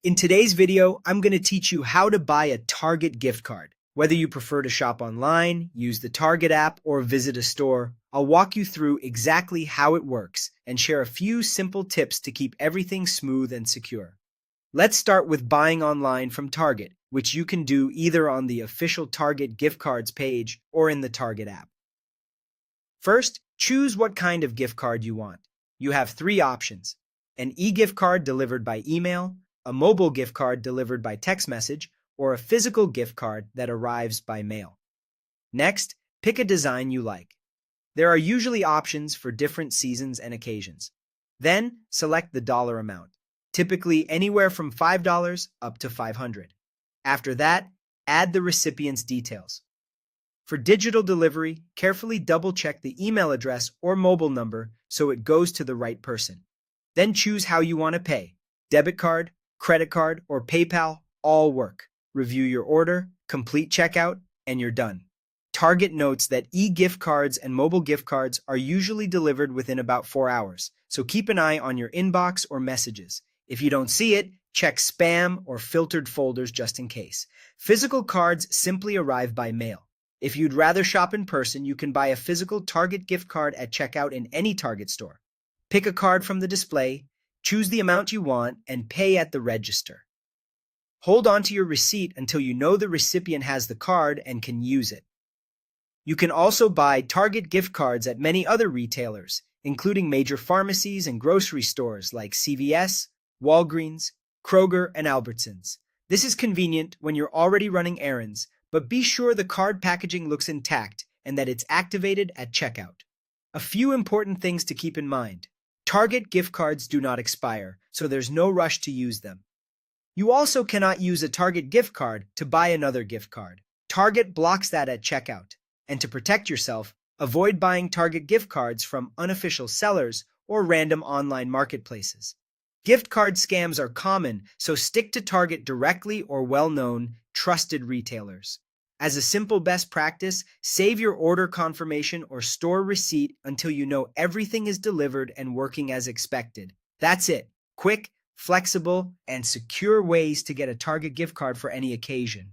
In today's video, I'm going to teach you how to buy a Target gift card. Whether you prefer to shop online, use the Target app, or visit a store, I'll walk you through exactly how it works and share a few simple tips to keep everything smooth and secure. Let's start with buying online from Target, which you can do either on the official Target gift cards page or in the Target app. First, choose what kind of gift card you want. You have three options: an e-gift card delivered by email, a mobile gift card delivered by text message, or a physical gift card that arrives by mail. Next, pick a design you like. There are usually options for different seasons and occasions. Then, select the dollar amount, typically anywhere from $5 up to $500. After that, add the recipient's details. For digital delivery, carefully double-check the email address or mobile number so it goes to the right person. Then choose how you want to pay. Debit card, credit card, or PayPal all work. Review your order, complete checkout, and you're done. Target notes that e-gift cards and mobile gift cards are usually delivered within about 4 hours, so keep an eye on your inbox or messages. If you don't see it, check spam or filtered folders just in case. Physical cards simply arrive by mail. If you'd rather shop in person, you can buy a physical Target gift card at checkout in any Target store. Pick a card from the display, choose the amount you want, and pay at the register. Hold on to your receipt until you know the recipient has the card and can use it. You can also buy Target gift cards at many other retailers, including major pharmacies and grocery stores like CVS, Walgreens, Kroger, and Albertsons. This is convenient when you're already running errands, but be sure the card packaging looks intact and that it's activated at checkout. A few important things to keep in mind. Target gift cards do not expire, so there's no rush to use them. You also cannot use a Target gift card to buy another gift card. Target blocks that at checkout. And to protect yourself, avoid buying Target gift cards from unofficial sellers or random online marketplaces. Gift card scams are common, so stick to Target directly or well-known, trusted retailers. As a simple best practice, save your order confirmation or store receipt until you know everything is delivered and working as expected. That's it. Quick, flexible, and secure ways to get a Target gift card for any occasion.